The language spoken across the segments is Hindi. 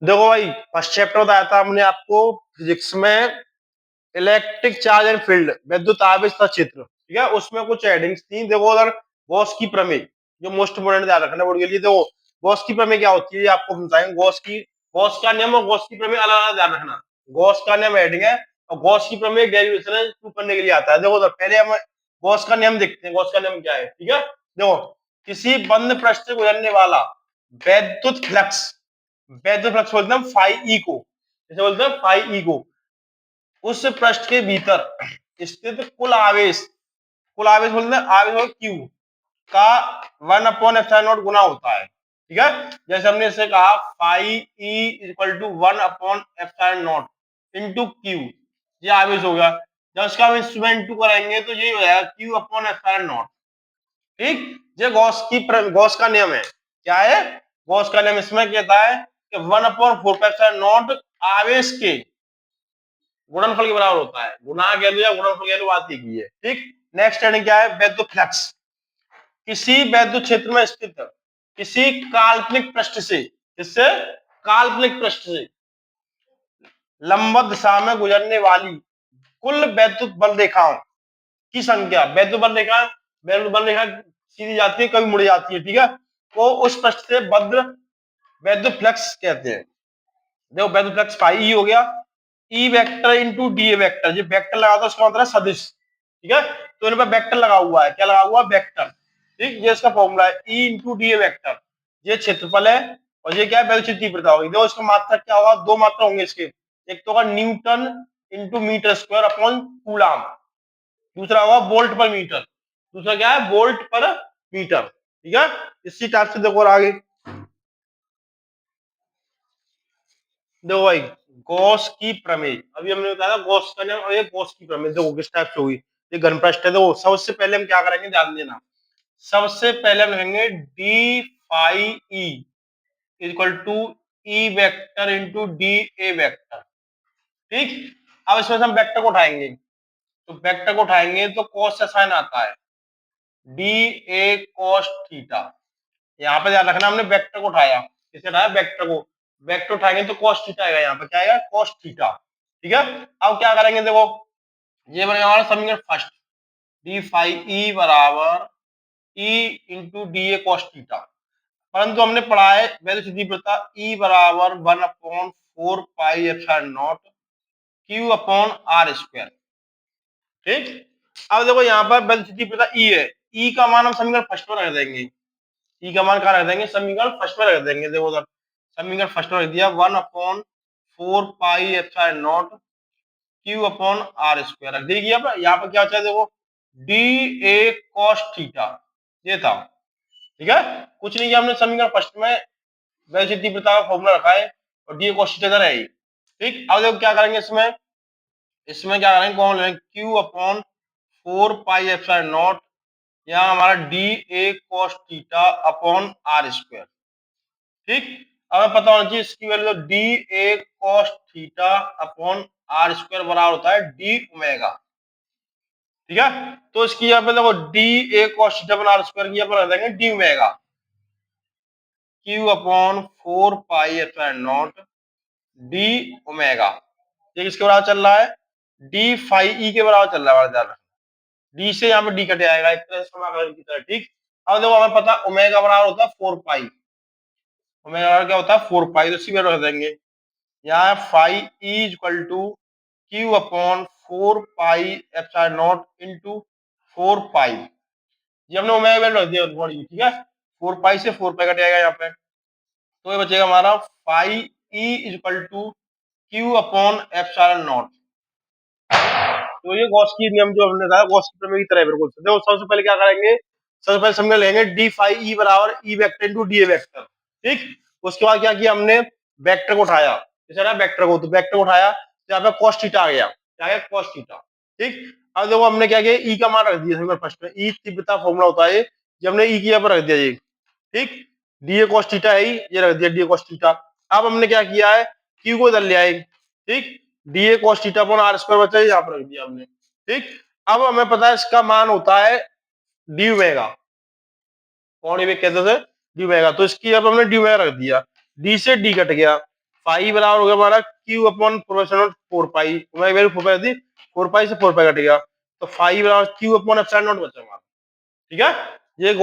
देखो भाई, फर्स्ट चैप्टर बताया था हमने आपको फिजिक्स में, इलेक्ट्रिक चार्ज एंड फील्ड, विद्युत आवेश तथा क्षेत्र, ठीक है। उसमें कुछ हेडिंग्स थी। देखो अगर गॉस की प्रमेय, जो मोस्ट इंपोर्टेंट ध्यान रखना बोर्ड के लिए, देखो गॉस की प्रमेय क्या होती है ये आपको समझाएंगे। गॉस का नियम और गॉस की प्रमेय अलग अलग ध्यान रखना। गॉस का नियम हेडिंग है और गॉस की प्रमेय डेरिवेशन है, प्रूव करने के लिए आता है। देखो तो पहले हम गॉस का नियम देखते हैं। गॉस का नियम क्या है, ठीक है। देखो, किसी बंद पृष्ठ से गुजरने वाला वैद्युत फ्लक्स, वैद्युत फ्लक्स बोलते हैं फाई ई को, जैसे बोलते हैं फाई ई को, उस पृष्ठ के भीतर स्थित कुल आवेश बोलते हैं, आवेश हो क्यू का 1/एप्सिलॉन नॉट गुना होता है, ठीक है। जैसे हमने इसे कहा फाई ई इक्वल टू 1/एप्सिलॉन नॉट इंटू क्यू, ये आवेश हो गया। जब इसका हम इंस्ट्रूमेंट टू कराएंगे तो ये हो जाएगा Q/एप्सिलॉन नॉट, ठीक। ये गॉस का नियम है। क्या है गॉस का नियम? इसमें कहता है कि 1/4 आवेश के गुणनफल के बराबर होता है। गुना कह लो या गुणनफल कह लो, बात एक ही है, ठीक। नेक्स्ट हेडिंग क्या है? वैद्युत फ्लक्स। किसी वैद्युत क्षेत्र में स्थित किसी काल्पनिक पृष्ठ से, किससे? काल्पनिक पृष्ठ से लंबवत दिशा में गुजरने वाली कुल वैद्युत बल रेखाओं की संख्या, वैद्युत बल रेखा सीधी जाती है, कभी मुड़ जाती है, ठीक है, वो उस पृष्ठ से बद्र वैद्युत फ्लक्स कहते हैं। देखो वैद्युत फ्लक्स फाई ई हो गया, ई vector into d A vector, जो वेक्टर लगा था उसका मतलब है सदिश, ठीक है। तो इन पर वेक्टर लगा हुआ है। क्या लगा हुआ? वेक्टर, ठीक। ये इसका फॉर्मूला है ई इंटू डी ए वेक्टर। ये क्षेत्रफल है और ये क्या है? वैद्युत तीव्रता होगी। देखो इसका मात्रक क्या होगा? दो मात्रा होंगे इसके। एक तो होगा newton into metre square upon coulomb, दूसरा होगा वोल्ट पर मीटर। दूसरा क्या है? वोल्ट पर मीटर, ठीक है। इसी टाइप से देखो और आगे देखो भाई, गॉस की प्रमेय, अभी हमने बताया गॉस का नियम और ये गॉस की प्रमेय देखो किस टाइप से होगी। ये घन पृष्ठ है। देखो सबसे पहले हम क्या करेंगे, ध्यान देना। सबसे पहले हम लिखेंगे d phi E equal to E vector into d A vector, ठीक। अब इसमें से हम वेक्टर को उठाएंगे, तो वेक्टर को उठाएंगे तो कॉस का साइन आता है, डी ए कॉस थीटा। यहाँ पे ध्यान रखना, हमने वेक्टर को उठाया। किसे उठाया? वेक्टर को। वेक्टर उठाएंगे तो कॉस थीटा आएगा, यहाँ पे क्या आएगा? कॉस थीटा, ठीक है। अब क्या करेंगे? देखो ये बनेगा हमारा समीकरण फर्स्ट, डी फाई ई बराबर E into d A cos theta. परंतु हमने पढ़ा है वैद्युत तीव्रता ई बराबर 1/4 pi epsilon naught Q upon R square, ठीक। अब देखो यहाँ पर वैद्युत तीव्रता ई है, ई का मान हम समीकरण फर्स्ट में रख देंगे। ई का मान कहाँ रख देंगे? समीकरण फर्स्ट में रख देंगे। देखो उधर समीकरण फर्स्ट में रख दिया, 1/4 pi epsilon naught Q upon R square रख देगी। अब यहाँ पर क्या होता है? देखो डी ए कॉस थीटा, ये था, ठीक है। कुछ नहीं किया हमने, समीकरण फर्स्ट में वैद्युत तीव्रता का फॉर्मूला रखा है और डी ए कॉस थीटा इधर है ही, ठीक। अब देखो क्या करेंगे इसमें, क्या करेंगे? कौन लेंगे? Q upon 4 pi epsilon naught, यहाँ हमारा d A cos theta upon R square, ठीक। अब हमें पता होना चाहिए इसकी value, d A cos theta upon R square बराबर होता है डी ओमेगा, ठीक है। तो इसकी यहाँ पे देखो d A cos theta upon R square की यहाँ पर रख देंगे d omega, Q upon 4 pi epsilon naught d omega. ये किसके बराबर चल रहा है? डी फाई ई के बराबर चल रहा है, ध्यान रखना। डी से यहाँ पे डी कट आएगा एक तरह से समाकलन की तरह, ठीक। अब देखो हमें पता ओमेगा बराबर होता है 4 पाई, ओमेगा बराबर क्या होता है? 4 पाई, तो इसी में रख देंगे यहाँ phi E equal to Q upon 4 pi epsilon naught into 4 pi, ये हमने ओमेगा वैल्यू रख दिया थोड़ी, ठीक है। 4 पाई से 4 पाई कट जाएगा यहाँ पे, तो ये बचेगा हमारा phi E equal to Q upon epsilon naught. तो ये गॉस की नियम जो हमने कहा, गॉस की प्रमेय की तरह बिल्कुल। देखो सबसे पहले क्या करेंगे, सबसे पहले समीकरण लेंगे डी फाई ई बराबर ई vector into d A vector, ठीक। उसके बाद क्या किया हमने? वेक्टर को उठाया, जैसे ना वेक्टर को, तो वेक्टर को उठाया तो यहाँ पे कॉस थीटा आ गया, क्या है? कॉस थीटा, ठीक। अब देखो हमने क्या किया, ई का मान रख दिया समीकरण फर्स्ट में, ई तीव्रता फॉर्मूला होता है, जब हमने ई की यहाँ पर रख दिया ये, ठीक। डी ए कॉस थीटा है ही, ये रख दिया डी ए कॉस थीटा। अब हमने क्या किया है? क्यू को इधर ले आए, ठीक। D A cos theta upon R square बचा है, यहाँ पर रख दिया हमने, ठीक। अब हमें पता है इसका मान होता है डी ओमेगा, कौन ये कहते थे? डी ओमेगा, तो इसकी अब हमने डी ओमेगा रख दिया, डी से डी कट गया, फाई बराबर हो गया हमारा क्यू अपॉन प्रोपोर्शनल 4 पाई, ओमेगा वैल्यू 4 पाई थी, 4 पाई से 4 पाई कट गया, तो फाई बराबर क्यू अपॉन एप्सिलॉन नॉट बचा हमारा। ठीक है, ये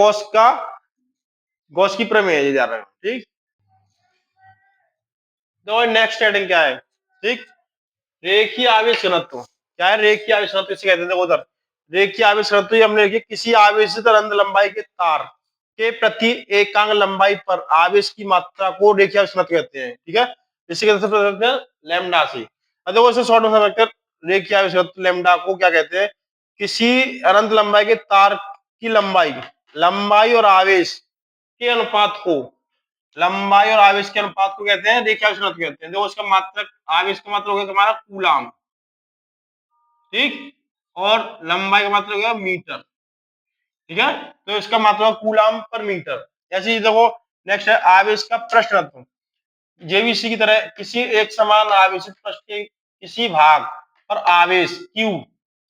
गॉस की प्रमेय है, ये ध्यान रखना। ठीक, तो नेक्स्ट हेडिंग क्या है? ठीक, रेखीय आवेश घनत्व। क्या है रेखीय आवेश घनत्व? इसे कहते हैं, देखो उधर रेखीय आवेश घनत्व हमने लिखी, किसी आवेशित अनंत लंबाई के तार के प्रति एकांक लंबाई पर आवेश की मात्रा को रेखीय आवेश घनत्व कहते हैं। ठीक है, इसी के करते हैं लैम्डा से। अब देखो इसे शॉर्ट में समझकर, रेखीय आवेश घनत्व लैम्डा को क्या कहते हैं? किसी अनंत लंबाई के तार की लंबाई और आवेश के अनुपात को, लंबाई और आवेश के अनुपात को कहते हैं रेखीय आवेश घनत्व कहते हैं। देखो उसका मात्रक, आवेश का मात्रक हो गया तुम्हारा कूलाम, ठीक, और लंबाई का मात्रक हो गया मीटर। ठीक है, तो इसका मात्रक कूलाम पर मीटर। ऐसे ही देखो नेक्स्ट है आवेश का पृष्ठ घनत्व। ये भी इसी की तरह, किसी एक समान आवेशित पृष्ठ के किसी भाग पर आवेश Q,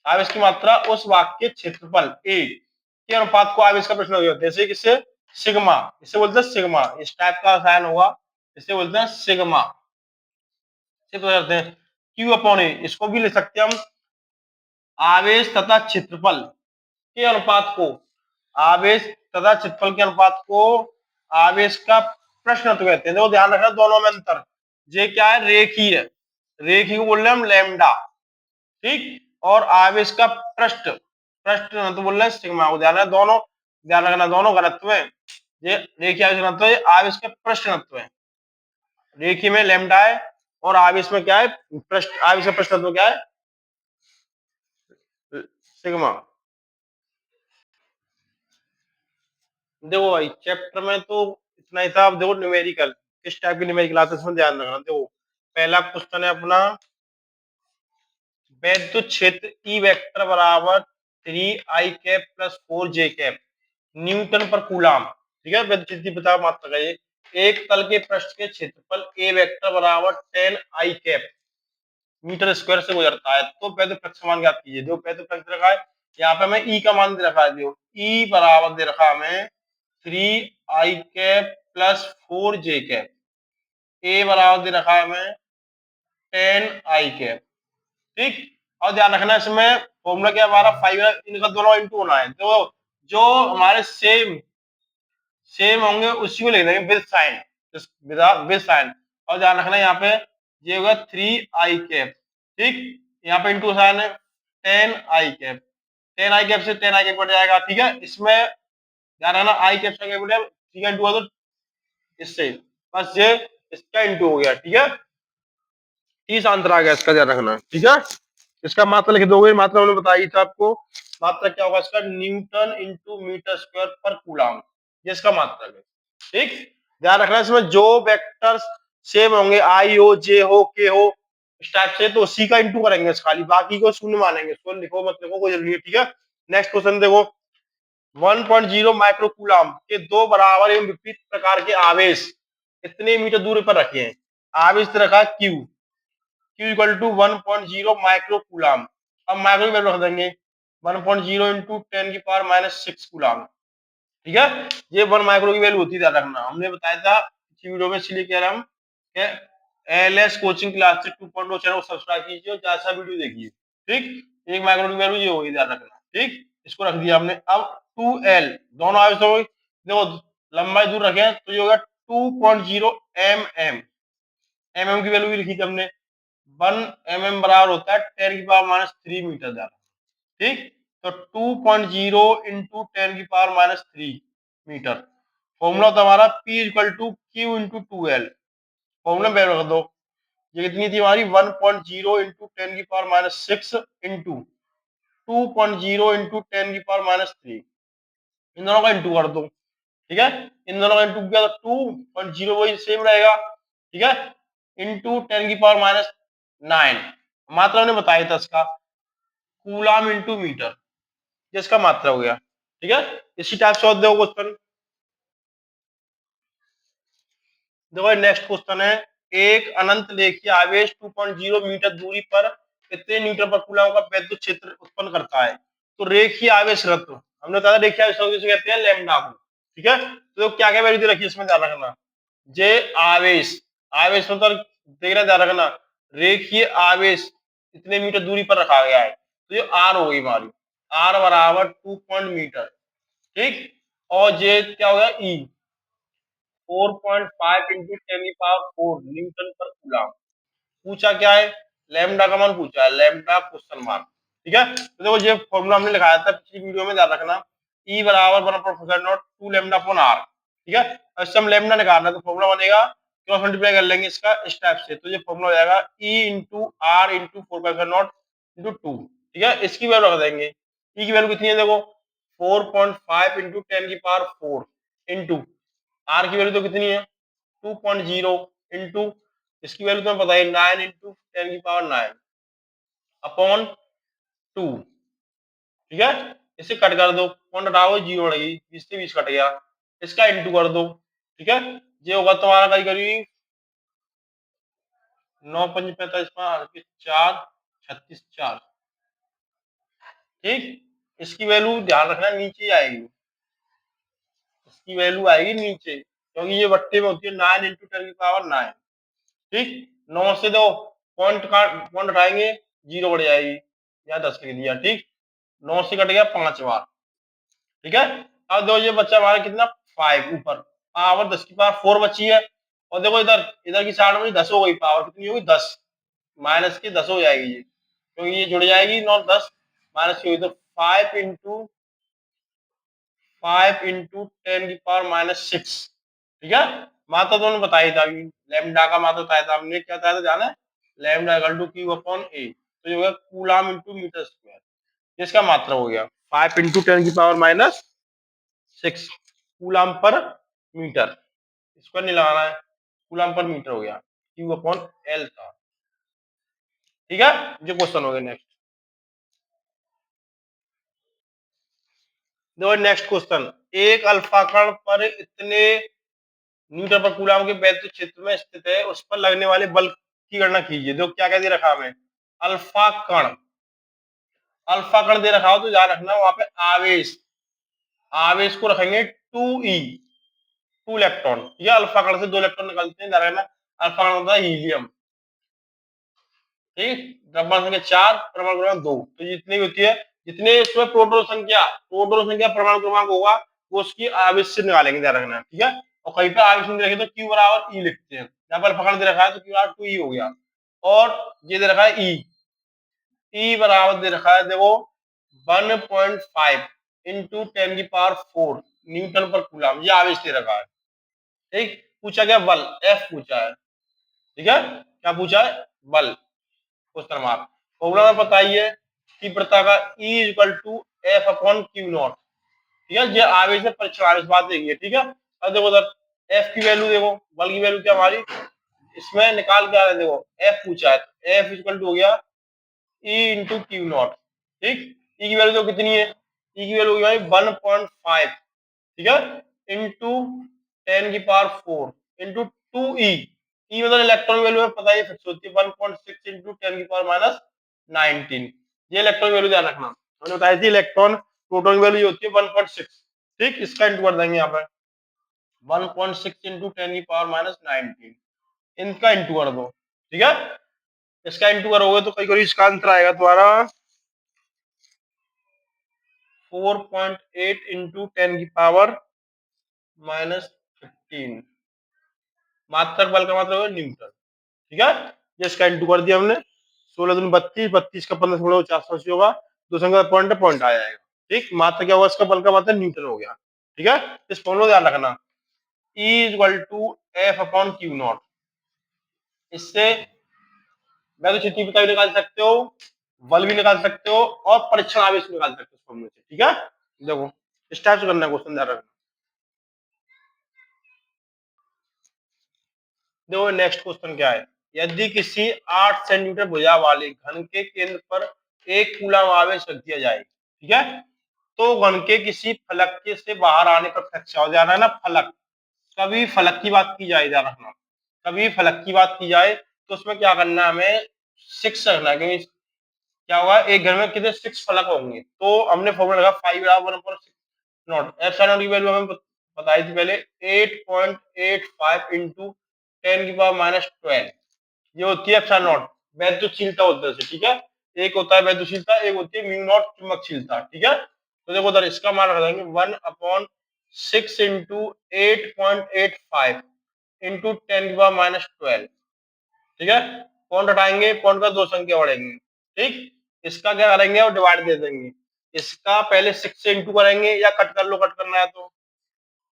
आवेश की मात्रा उस भाग के क्षेत्रफल A के अनुपात को आवेश का पृष्ठ घनत्व कहते हैं। जैसे किससे? सिग्मा, इसे बोलते हैं सिग्मा, इस टाइप का साइन होगा, इसे बोलते हैं सिग्मा। करते हैं Q अपॉन A, इसको भी लिख सकते हैं हम आवेश तथा क्षेत्रफल के अनुपात को, आवेश तथा क्षेत्रफल के अनुपात को आवेश का पृष्ठ घनत्व कहते हैं। देखो ध्यान रखना दोनों में अंतर, ये क्या है? रेखीय, रेखीय को बोल रहे हैं हम लैम्डा, ठीक, और आवेश का पृष्ठ घनत्व बोल रहे हैं सिग्मा को। ध्यान रखना दोनों, ध्यान रखना दोनों घनत्व है, ये रेखीय आवेश घनत्व है, आवेश का पृष्ठ घनत्व है। रेखीय में लैम्डा है और आवेश में क्या है? पृष्ठ, आवेश का पृष्ठ घनत्व क्या है? सिग्मा। देखो भाई चैप्टर में तो इतना ही था। अब देखो न्यूमेरिकल, किस टाइप की न्यूमेरिकल आते हैं इसमें ध्यान रखना। देखो पहला क्वेश्चन है अपना, वैद्युत क्षेत्र ई वेक्टर बराबर 3i cap plus 4j cap Newton पर कूलाम। ठीक है, वैद्युत क्षेत्र की बता मात्रा का ये, एक तल के पृष्ठ के क्षेत्रफल ए वेक्टर बराबर 10i कैप मीटर स्क्वायर से गुजरता है, तो वैद्युत फ्लक्स का मान ज्ञात कीजिए। देखो वैद्युत फ्लक्स दे रखा है, यहाँ पे हमें ई का मान दे रखा है, देखो ई बराबर दे रखा हमें 3i cap plus 4j cap, ए बराबर दे रखा है हमें 10i कैप। ठीक, और ध्यान रखना इसमें फॉर्मूला क्या हमारा 5 है, इनका दोनों इंटू होना है, तो जो हमारे सेम सेम होंगे उसी को लिख देंगे विद साइन, विद साइन। और ध्यान रखना यहाँ पे ये होगा 3i कैप, ठीक, यहाँ पे इंटू साइन है 10i कैप, 10i कैप से 10i कैप कट जाएगा। ठीक है, इसमें ध्यान रखना आई कैप से कैपिटल, ठीक है, इंटू तो इससे बस ये इसका इंटू हो गया। ठीक है, 30 आंसर आ गया इसका, ध्यान रखना। ठीक है, इसका मात्रा लिख दोगे, मात्रा हमने बताई था आपको, मात्रा क्या होगा इसका? न्यूटन इंटू मीटर स्क्वायर पर कूलाम, ये इसका मात्रा है। ठीक, ध्यान रखना इसमें जो वेक्टर्स सेम होंगे, आई हो, जे हो, के हो, इस टाइप से, तो उसी का इंटू करेंगे खाली, बाकी को शून्य मानेंगे, इसको लिखो मत लिखो कोई जरूरी है। ठीक है, नेक्स्ट क्वेश्चन देखो, 1.0 माइक्रो कूलाम के दो बराबर एवं विपरीत प्रकार के आवेश कितने मीटर दूरी पर रखे हैं? आवेश रखा Q, Q equal to 1.0 micro coulomb. अब माइक्रो की वैल्यू रख देंगे 1.0 इंटू 10⁻⁶ कूलाम। ठीक है, ये 1 माइक्रो की वैल्यू होती है, ध्यान रखना, हमने बताया था इसी वीडियो में, इसलिए कह रहा हम LS कोचिंग क्लास 2.0 चैनल को सब्सक्राइब कीजिए और जैसा वीडियो देखिए। ठीक, 1 माइक्रो की वैल्यू ये होगी, ध्यान रखना। ठीक, इसको रख दिया हमने। अब 2L दोनों आवेश हो, देखो लंबाई दूर रखे तो ये होगा 2.0 mm, mm की वैल्यू भी लिखी थी हमने, 1 mm बराबर होता है 10⁻³ मीटर ज्यादा। ठीक, तो 2.0 इंटू 10⁻³ मीटर। फॉर्मूला होता हमारा P equal to Q into 2L, formula में रख दो, ये कितनी थी हमारी 1.0 इंटू 10⁻⁶ इंटू 2.0 इंटू 10⁻³ इन दोनों का इंटू कर दो। ठीक है, इन दोनों का इंटू किया तो 2.0 वही सेम रहेगा। ठीक है, इंटू 10⁻⁹ मात्रा हमने बताया था इसका कूलाम इंटू मीटर, जिसका मात्रा हो गया। ठीक है, इसी टाइप से और देखो क्वेश्चन, देखो नेक्स्ट क्वेश्चन है, एक अनंत लेखीय आवेश 2.0 मीटर दूरी पर कितने न्यूटन पर कूलाम का वैद्युत क्षेत्र उत्पन्न करता है? तो रेखीय आवेश घनत्व हमने बताया, रेखीय आवेश घनत्व किसे कहते हैं? लैम्डा को। ठीक है। तो क्या क्या वैल्यू दे रखी है इसमें ध्यान रखना। जे आवेश, आवेश मतलब देख रहे ध्यान रखना, रेखीय आवेश इतने मीटर दूरी पर रखा गया है, तो ये आर हो गई हमारी, आर बराबर 2 मीटर, ठीक। और जे क्या हो गया ई, 4.5 इंटू 10 की पावर 4 न्यूटन पर कूलम। पूछा क्या है, लैम्डा का मान पूछा है, लैम्डा क्वेश्चन मार्क, ठीक है। तो देखो ये फॉर्मूला हमने लगाया था पिछली वीडियो में, ध्यान रखना, ई बराबर 1/4 नॉट 2 लैम्डा अपॉन आर, ठीक है। और इससे हम लैम्डा निकालना है तो फॉर्मूला बनेगा, क्रॉस मल्टीप्लाई कर लेंगे इसका इस टाइप से, तो ये फॉर्मूला हो जाएगा ई इंटू आर इंटू 4/नॉट इंटू 2, ठीक है। इसकी वैल्यू रख देंगे, ई की वैल्यू कितनी है देखो, 4.5 इंटू 10 की पावर 4 इंटू आर की वैल्यू तो कितनी है 2.0 इंटू इसकी वैल्यू तुम्हें पता है 9 इंटू 10 की पावर 9 अपॉन 2, ठीक है। इसे कट कर दो, पॉइंट हटाओ, जीरो रहेगी, 20 से 20 कट गया, इसका इंटू कर दो, ठीक है। ये होगा तुम्हारा कहीं करीब 9 5 45 4 36 4, ठीक। इसकी वैल्यू ध्यान रखना नीचे आएगी, इसकी वैल्यू आएगी नीचे, क्योंकि ये बट्टे में होती है 9 इंटू 10 की पावर 9, ठीक। 9 से दो पॉइंट हटाएंगे, जीरो बढ़ जाएगी, या 10 लिख दिया, ठीक। 9 से कट गया 5 बार, ठीक है। अब दो ये बच्चा हमारा कितना 5 ऊपर, पावर 10 की पावर 4 बची है, और देखो इधर इधर की साइड में 10 हो गई, पावर कितनी होगी 10, माइनस की 10 हो जाएगी ये, क्योंकि ये जुड़ जाएगी 9 10 माइनस की होगी, तो 5 इंटू 10 की पावर -6, ठीक है। मात्रा तो उन्होंने बताई था, लैम्डा का मात्रा बताया था हमने, क्या बताया था जाना है, lambda equal to Q upon A, तो ये हो गया कूलम इंटू मीटर स्क्वायर, इसका मात्रा हो गया 5 इंटू 10 की पावर -6 कूलम पर मीटर, इसको नहीं लगाना है, कूलम पर मीटर हो गया, क्यू अपॉन एल था, ठीक है। जो क्वेश्चन हो गया नेक्स्ट, देखो नेक्स्ट क्वेश्चन, एक अल्फा कण पर इतने न्यूटन पर कूलम के वैद्युत क्षेत्र में स्थित है, उस पर लगने वाले बल की गणना कीजिए। देखो क्या क्या दे रखा हमें, अल्फा कण, अल्फा कण दे रखा हो तो याद रखना वहां पे आवेश, आवेश को रखेंगे 2e, 2 इलेक्ट्रॉन, ये अल्फा कण से 2 इलेक्ट्रॉन निकलते हैं, याद रखना अल्फा कण होता है हीलियम, ठीक। द्रव्यमान संख्या 4, परमाणु क्रमांक 2, तो जितनी भी होती है, जितने इसमें प्रोटॉन संख्या परमाणु क्रमांक होगा वो उसकी आवेश से निकालेंगे, ध्यान रखना, ठीक है। और कहीं पे आवेश नहीं रखे तो क्यू बराबर ई लिखते हैं, यहाँ पर अल्फा कण दे रखा है तो क्यू बराबर 2e हो गया, और ये दे रखा है ई, ई बराबर दे रखा है देखो 1.5 इंटू 10 की पावर 4 न्यूटन पर कूलम, ये आवेश दे रखा है, ठीक। पूछा गया बल, एफ पूछा है, ठीक है, क्या पूछा है बल, क्वेश्चन मार्क। फॉर्मूला में बताइए तीव्रता का E equal to F upon Q naught, ठीक है। ये आवेश में परीक्षण आवेश बात देखिए, ठीक है। अब देखो उधर एफ की वैल्यू देखो, बल की वैल्यू क्या हमारी इसमें निकाल के आ रहा है, देखो एफ पूछा है, एफ इक्वल टू हो गया E इंटू क्यू नॉट, ठीक। ई की वैल्यू तो कितनी है, ई की वैल्यू होगी 1.5, ठीक है, इंटू 10 की पावर 4 इंटू 2e, ई मतलब इलेक्ट्रॉन वैल्यू में पता ही फिक्स होती है 1.6 इंटू 10 की पावर -19, ये इलेक्ट्रॉन वैल्यू ध्यान रखना, हमने बताई थी इलेक्ट्रॉन प्रोटॉन वैल्यू होती है 1.6, ठीक। इसका इंटू कर देंगे यहाँ पर 1.6 इंटू 10 की पावर -19, इनका इंटू कर दो, ठीक है। इसका इंटू करोगे तो कई इसका आंसर आएगा तुम्हारा 4.8 इंटू 10 की पावर -15, मात्रक बल का मात्रा होगा न्यूटन, ठीक है। ये इसका इंटू कर दिया हमने, 16 दूनी 32, 32 का 15 से 480 होगा, दो संख्या पॉइंट पॉइंट आ जाएगा, ठीक। मात्रा क्या होगा इसका बल का मात्रा न्यूटन हो गया, ठीक है। इस फॉर्मूला ध्यान रखना, E equal to F upon Q naught, इससे मैं तो चिट्ठी पिता भी निकाल सकते हो, बल भी निकाल सकते हो, और परीक्षण आवेश निकाल सकते हो इस फॉर्मूले से, ठीक है। देखो इस टाइप से करना है क्वेश्चन, ध्यान रखना। देखो नेक्स्ट क्वेश्चन क्या है, यदि किसी 8 सेंटीमीटर भुजा वाले घन के केंद्र पर एक कूलम आवेश रख दिया जाए, ठीक है, तो घन के किसी फलक के से बाहर आने पर फ्लक्स हो जाना है ना, फलक, कभी फलक की बात की जाए, ध्यान रखना, कभी फलक की बात की जाए तो उसमें क्या करना है हमें 6 रखना है, क्योंकि क्या होगा एक घर में कितने 6 फलक होंगे, तो हमने फॉर्मूला लगा 5 बराबर 1/6 नॉट, एप्सिलॉन की वैल्यू हमें बताई थी पहले 8.85 इंटू 10⁻12 ये होती है एप्सिलॉन नॉट वैद्युतशीलता उधर से, ठीक है। एक होता है वैद्युतशीलता, एक होती है म्यू नॉट चुंबकशीलता, ठीक है। तो देखो उधर इसका मान रख देंगे 1/6 इंटू 8.85 इंटू 10⁻12, ठीक है। कौन हटाएंगे, कौन का दो संख्या बढ़ेंगे, ठीक। इसका क्या करेंगे और डिवाइड दे देंगे, इसका पहले 6 से इंटू करेंगे या कट कर लो, कट करना है तो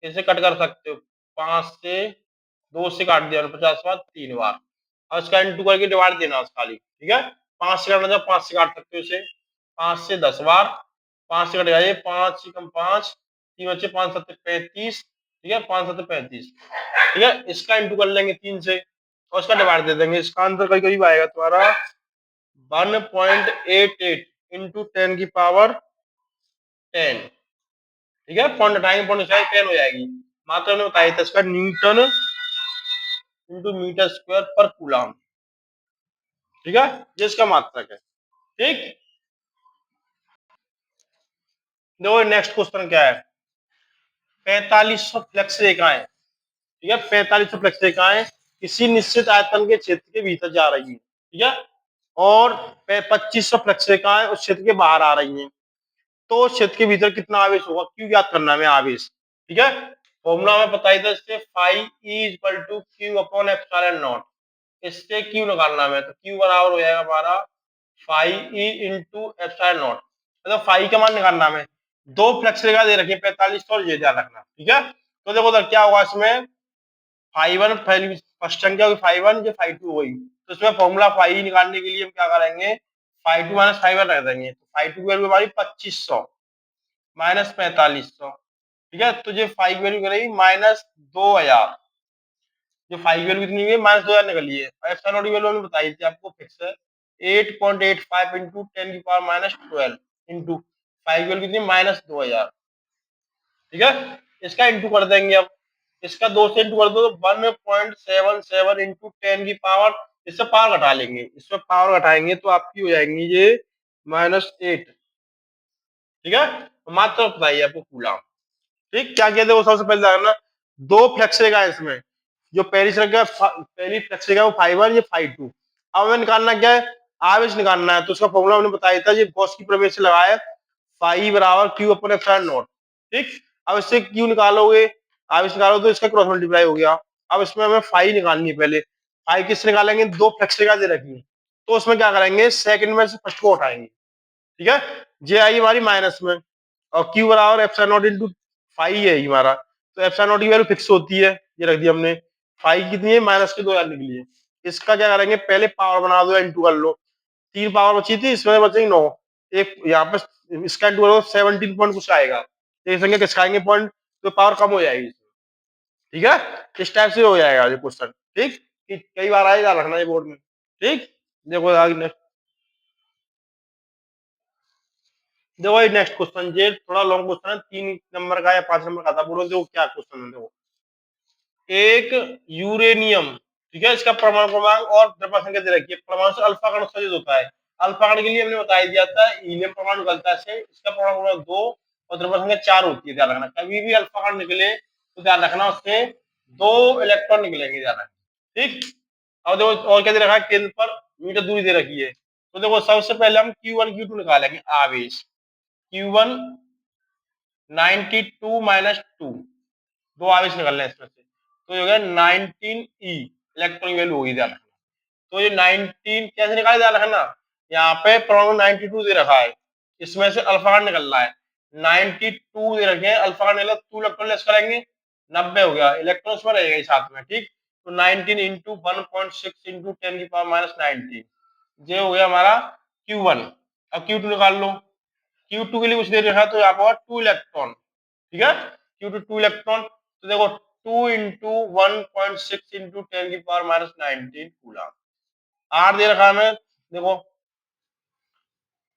इसे कट कर सकते हो, 5 से 2 से काट दिया 50 बार 3 बार, और इसका इंटू करके डिवाइड देना खाली, ठीक है। 5 से काटना चाहो 5 से काट सकते हो इसे, 5 से 10 बार, 5 से कट जाइए 5 से कम 5, 3 बच्चे 5 7 35, ठीक है, 5 7 35, ठीक है। इसका इंटू कर लेंगे 3 से और इसका डिवाइड दे देंगे, इसका आंसर करीब करीब आएगा तुम्हारा 1.88 इंटू 10⁻10, ठीक है। पॉइंट हटाएंगे, पॉइंट से 10 हो जाएगी। मात्रा ने बताया था इसका न्यूटन इंटू मीटर स्क्वायर पर कूलम, ठीक है, ये इसका मात्रक है, ठीक। देखो नेक्स्ट क्वेश्चन क्या है, 4500 फ्लेक्स रेखाएं, ठीक है, 4500 फ्लेक्स रेखाएं किसी निश्चित आयतन के क्षेत्र के भीतर जा रही है, ठीक है, और 2500 फ्लेक्स रेखाएं उस क्षेत्र के बाहर आ रही हैं, तो क्षेत्र के भीतर कितना आवेश होगा, क्यू ज्ञात करना है आवेश, ठीक है। फॉर्मूला में बताई था इससे phi E equal to Q upon epsilon naught, इससे क्यू निकालना है, तो क्यू बराबर हो जाएगा हमारा phi E into epsilon naught, मतलब फाई का मान निकालना है, दो फ्लेक्स रेखा दे रखी है 45 और ये ध्यान रखना, ठीक है। तो देखो उधर क्या होगा इसमें, फाई वन फर्स्ट संख्या होगी फाई वन, ये फाई टू होगी, तो इसमें फॉर्मूला फाई निकालने के लिए हम क्या करेंगे, phi two minus phi one रख देंगे, तो फाई टू की वैल्यू हमारी 2500 माइनस 4500, ठीक है। तो ये फाई की वैल्यू करेगी -2000, जो फाई की वैल्यू कितनी है -2000 निकली है, और एप्सिलॉन नॉट की वैल्यू हमने बताई थी आपको फिक्स है 8.85 इंटू 10⁻12 इंटू फाई की वैल्यू कितनी -2000, ठीक है। इसका इंटू कर देंगे अब, इसका 2 से इंटू कर दो तो 1.77 इंटू 10 की पावर, इससे पावर घटा लेंगे, इसमें पावर घटाएंगे तो आपकी हो जाएंगी ये -8, ठीक है। तो मात्र बताइए आपको कूलम, ठीक। क्या कहते हैं वो सबसे पहले जानना, दो फ्लेक्स रेखा है इसमें, जो पहली फ्लेक्स रेखा वो फाई वन, ये फाई टू, अब हमें निकालना क्या है, आवेश निकालना है, तो उसका फॉर्मूला हमने बताया था, ये गॉस की प्रमेय से लगाया, फाई बराबर क्यू अपन एप्सिलॉन नॉट, ठीक। अब इससे क्यू निकालोगे, आवेश निकालो तो इसका क्रॉस मल्टीप्लाई हो गया, अब इसमें हमें फाई निकालनी है, पहले फाई किससे निकालेंगे, दो फ्लेक्स रेखा दे रखी है, तो उसमें क्या करेंगे, सेकंड में से फर्स्ट को उठाएंगे, ठीक है। जे आई हमारी माइनस में, और क्यू बराबर एप्सिलॉन नॉट इंटू फाई है हमारा, तो एप्सिलॉन नॉट की वैल्यू फिक्स होती है, ये रख दी हमने, फाई कितनी है -2000 निकली है। इसका क्या करेंगे, पहले पावर बना दो या इंटू कर लो, 3 पावर बची थी, इसमें बचेगी 9, एक यहाँ पे इसका इंटू करो 17 पॉइंट कुछ आएगा, एक संख्या किसका आएंगे पॉइंट, तो पावर कम हो जाएगी, ठीक है। इस टाइप से हो जाएगा ये क्वेश्चन, ठीक। कई बार आएगा, रखना है बोर्ड में, ठीक। देखो आगे देखो नेक्स्ट क्वेश्चन, ये थोड़ा लॉन्ग क्वेश्चन है, 3 नंबर का या 5 नंबर का था, बोलो देखो क्या क्वेश्चन है। देखो एक यूरेनियम, ठीक है, इसका परमाणु क्रमांक और द्रव्य संख्या दे रखी है, परमाणु से अल्फा कण उत्सर्जित होता है, अल्फा कण के लिए हमने बता दिया था हीलियम परमाणु निकलता है, इसका परमाणु क्रमांक 2 और द्रव्य संख्या 4 होती है, ध्यान रखना, कभी भी अल्फा कण निकले तो ध्यान रखना उससे 2 इलेक्ट्रॉन निकलेंगे, ध्यान रखना, ठीक। अब देखो और क्या दे रखा है, केंद्र पर मीटर दूरी दे रखी है, तो देखो सबसे पहले हम Q1 Q2 निकालेंगे, आवेश Q1 92 माइनस 2, दो आवेश निकलने हैं इसमें से, तो ये हो गया 19 ई इलेक्ट्रॉन वैल्यू होगी, ध्यान रखना। तो ये 19 कैसे निकाले, ध्यान रखना, यहाँ पे परमाणु 92 दे रखा है, इसमें से अल्फा कण निकल रहा है, 92 दे रखे हैं, अल्फा कण निकला 2 इलेक्ट्रॉन लेस करेंगे, 90 हो गया, इलेक्ट्रॉन उसमें रहेगा ही साथ में, ठीक। तो 19 इंटू 1.6 इंटू 10 की पावर -19, ये हो गया हमारा Q1। अब Q2 निकाल लो, Q2 के लिए कुछ दे रखा है, तो यहाँ पर 2 इलेक्ट्रॉन, ठीक है, Q2 2 इलेक्ट्रॉन, तो देखो 2 इंटू 1.6 इंटू 10 की पावर -19 कूलम, आर दे रखा है हमें, देखो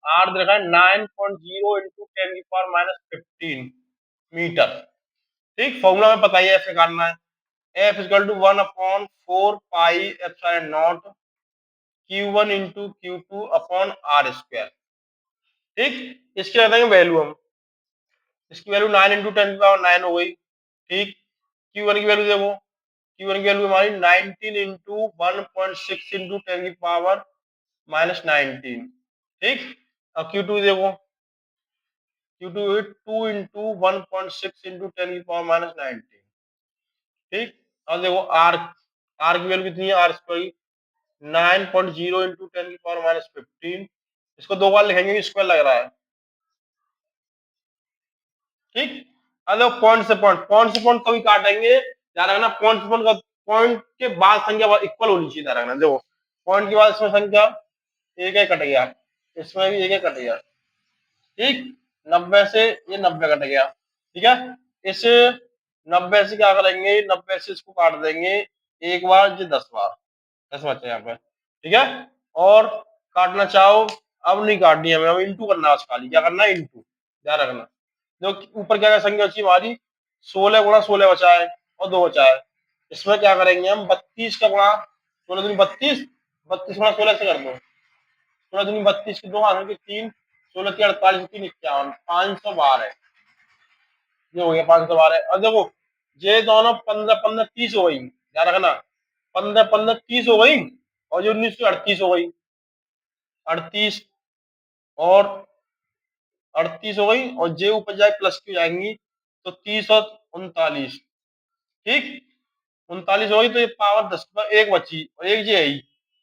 आर दे रखा है 9.0 इंटू 10 की पावर -15 मीटर, ठीक। फॉर्मूला में पता ही है, ऐसे करना है, F equal to 1/4 pi epsilon naught Q1 into Q2 upon R square, ठीक। इसकी रख देंगे वैल्यू हम, इसकी वैल्यू 9 इंटू 10 की पावर 9 हो गई, ठीक। Q1 की वैल्यू देखो, Q1 की वैल्यू हमारी 19 इंटू 1.6 इंटू 10 की पावर -19। ठीक। अब Q2 देखो, Q2 is 2 इंटू 1.6 इंटू 10 की पावर -19। ठीक। अब देखो आर, आर की वैल्यू कितनी है, आर स्क्वायर 9.0 इंटू 10 की पावर -15। इसको दो बार लिखेंगे, स्क्वायर लग रहा है। ठीक। अब देखो पॉइंट से पॉइंट, पॉइंट से पॉइंट कभी काटेंगे, ध्यान रखना पॉइंट से पॉइंट का, पॉइंट के बाद संख्या इक्वल होनी चाहिए, ध्यान रखना। देखो पॉइंट के बाद इसमें संख्या एक एक कट गया, इसमें भी एक एक कट गया। ठीक। 90 से ये 90 कट गया। ठीक है। इस 90 से क्या करेंगे, 90 से इसको काट देंगे एक बार, ये 10 बार, 10 बचे यहाँ पे। ठीक है। और काटना चाहो, अब नहीं काटनी हमें, अब इंटू करना है, खाली क्या करना है, इंटू। ध्यान रखना, जो ऊपर क्या क्या संख्या बची हमारी, 16 गुणा 16 बचा है और 2 बचा है। इसमें क्या करेंगे हम, 32 का गुणा 16 दूनी 32, 32 गुणा 16 से कर दो, 16 दूनी 32 की 2 हाथ की 3, 16 की 48 3 51, 512। ये हो गया 512। और देखो ये दोनों 15 15 30 हो गई, ध्यान रखना 15 15 30 हो गई, और जो 19 38 हो गई, 38 और 38 हो गई, और जे ऊपर जाए प्लस की जाएंगी, तो 30 और 39। ठीक। 39 हो गई, तो ये पावर 10 पर एक बची और एक जे आई,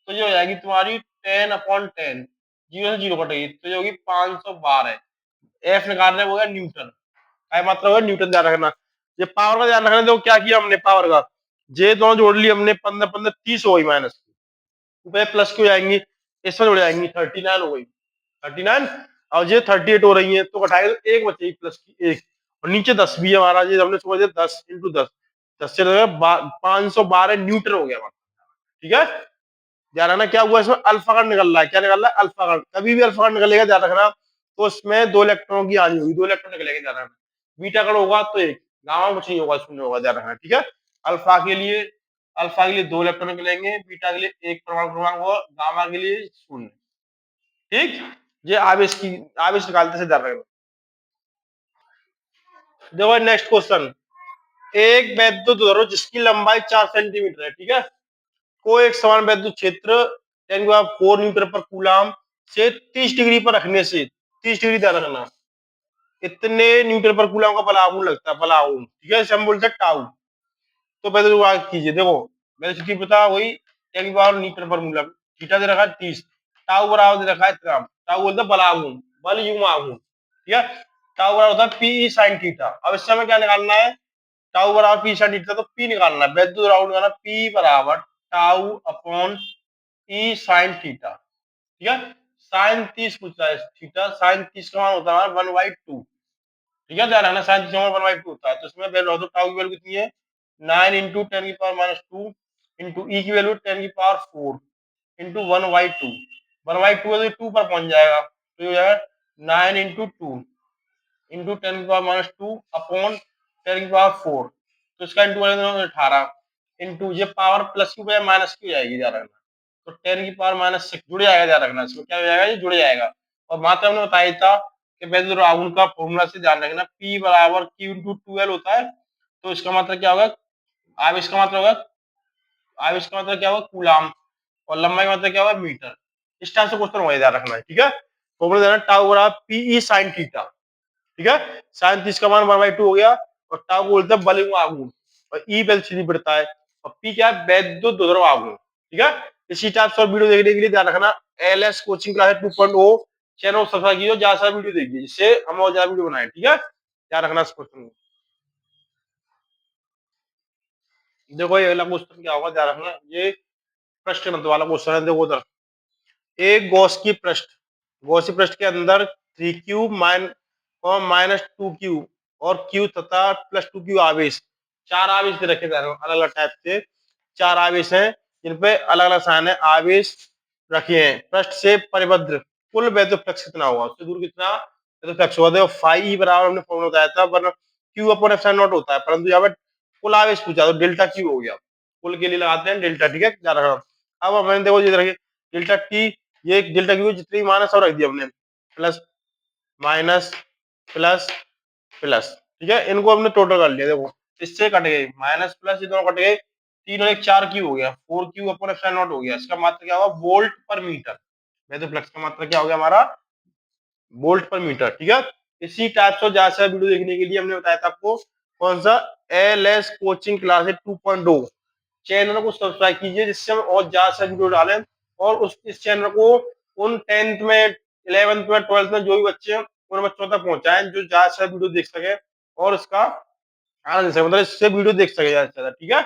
तो ये हो जाएगी तुम्हारी 10/10। जीरो से जीरो कटेगी, तो ये होगी 512। एफ निकालने हो गया न्यूटन, काय मात्रा होगा न्यूटन, ध्यान रखना। ये पावर का ध्यान रखना, देखो क्या किया हमने पावर का, जे दोनों जोड़ ली हमने, 15 15 30 हो गई माइनस, ऊपर प्लस की हो जाएंगी, इसमें जुड़ जाएंगी, 39 हो गई, 39। और ये 38 हो रही है, तो घटाएगा तो एक बचेगी प्लस की एक, और नीचे 10 भी है हमारा, ये हमने समझ 10 इंटू 10, 10 से 512 न्यूटन हो गया हमारा। ठीक है। ध्यान रखना क्या हुआ, इसमें अल्फा कण निकल रहा है, क्या निकल रहा है, अल्फा कण। कभी भी अल्फा कण निकलेगा, ध्यान रखना, तो उसमें 2 इलेक्ट्रॉनों की हानि होगी, 2 इलेक्ट्रॉन निकलेंगे, ध्यान रखना। बीटा कण होगा तो एक, गामा कुछ नहीं होगा, शून्य होगा, ध्यान रखना। ठीक है। अल्फा के लिए, अल्फा के लिए 2 इलेक्ट्रॉन निकलेंगे, बीटा के लिए एक परमाणु क्रमांक होगा, गामा के लिए शून्य। ठीक। ये आवेश की, आवेश निकालते से ध्यान रखना। देखो नेक्स्ट क्वेश्चन, एक वैद्युत धरोहर जिसकी लंबाई 4 सेंटीमीटर है, ठीक है, को एक समान वैद्युत क्षेत्र 10⁴ न्यूटन पर कूलाम से 30 डिग्री पर रखने से, 30 डिग्री ध्यान रखना, इतने न्यूटन पर कूलाम का बलागुण लगता है, बलागुण। ठीक है, इसे हम बोलते हैं टाउ। तो पहले तो बात कीजिए, देखो वेलोसिटी पता वही 10⁻⁷ न्यूटन पर कूलम, थीटा दे रखा है 30, टाउ बराबर दे रखा है ग्राम, टाउ बोलते हैं बलागुण, बल युम आघूर्ण। ठीक है। टाउ बराबर होता है पी साइन थीटा। अब इससे हमें क्या निकालना है, टाउ बराबर पी साइन थीटा, तो पी निकालना है, वैद्युत राउंड निकालना, पी बराबर टाउ अपॉन ई साइन थीटा। ठीक है। साइन 30 पूछ रहा है, थीटा साइन 30 का मान होता है 1/2। ठीक है, ध्यान रखना साइन 30 का मान 1/2 होता है, तो इसमें वैल्यू तो टाउ की वैल्यू कितनी है, 9 इंटू 10 की पावर -2 इंटू ई की वैल्यू 10 की पावर 4 इंटू 1/2। 1/2 है तो 2 पर पहुंच जाएगा, तो ये हो जाएगा 9 इंटू 2 इंटू 10 की पावर -2 अपॉन 10 की पावर 4, तो इसका इंटू 18 इंटू ये पावर प्लस की बजाय माइनस की हो जाएगी, ध्यान रखना, तो 10 की पावर -6 जुड़ जाएगा, ध्यान रखना, इसमें क्या हो जाएगा, ये जुड़ जाएगा। और मात्रा हमने बताया था कि वैद्युत राउंड का फॉर्मूला से ध्यान रखना, P बराबर Q इंटू 2L होता है, तो इसका मतलब क्या होगा, आवेश का मतलब होगा, आवेश का मतलब क्या होगा कूलाम, और लंबाई का मतलब क्या होगा मीटर। इस टाइप से क्वेश्चन होगा, ध्यान रखना है। ठीक है। फॉर्मूला देना टाउ बराबर पीई साइन थीटा। ठीक है। साइन 30 का मान 1/2 हो गया, और टाउ को बोलते हैं बल आघूर्ण, और ई वेलोसिटी बढ़ता है, और पी क्या है, वैद्युत द्वंद्व आघूर्ण। ठीक है। इसी टाइप से वीडियो देखने के लिए ध्यान रखना, LS coaching class 2.0 channel subscribe कीजिए, ज्यादा सारा वीडियो देखिए, जिससे हम और ज्यादा वीडियो बनाए। ठीक है, ध्यान रखना इस क्वेश्चन को। देखो ये अगला क्वेश्चन क्या होगा, ध्यान रखना, ये प्रश्न मत वाला क्वेश्चन है। देखो उधर एक गॉस की पृष्ठ, गॉसी पृष्ठ के अंदर 3q और -2q और q तथा +2q आवेश, चार आवेश दे रखे अलग अलग टाइप से, चार आवेश हैं जिन पे अलग अलग साइन है, आवेश रखे हैं। पृष्ठ से परिबद्ध कुल वैद्युत फ्लक्स कितना होगा, उससे दूर कितना वैद्युत फ्लक्स होगा। देखो फाई बराबर हमने फॉर्मूला बताया था, वरना q अपॉन एप्सिलॉन नॉट होता है, परंतु यहाँ पे कुल आवेश पूछा तो डेल्टा q हो गया, कुल के लिए लगाते हैं डेल्टा। ठीक है, ध्यान रखना। अब हमने देखो ये देखिए डेल्टा टी, ये डेल्टा क्यू जितनी मान है सब रख दिया हमने, प्लस माइनस प्लस प्लस। ठीक है, इनको हमने टोटल कर लिया। देखो इससे कट गए, माइनस प्लस ये दोनों कट गए, 3 और 1 4 क्यू हो गया, 4 क्यू अपॉन एप्सिलॉन नॉट हो गया। इसका मात्रा क्या होगा, वोल्ट पर मीटर। वैसे फ्लक्स का मात्रा क्या हो गया हमारा, वोल्ट पर मीटर। ठीक है, इसी टाइप से ज्यादा से वीडियो देखने के लिए हमने बताया था आपको कौन सा, L S coaching classes 2.0 channel को सब्सक्राइब कीजिए, जिससे हम और ज्यादा से वीडियो डालें, और उस इस चैनल को उन 10th में, 11th में, 12th में जो भी बच्चे हैं उन बच्चों तक पहुंचाएं जो ज्यादा से वीडियो देख सके और इसका आनंद ले सके, मतलब इससे वीडियो देख सके ज्यादा से ज्यादा। ठीक है।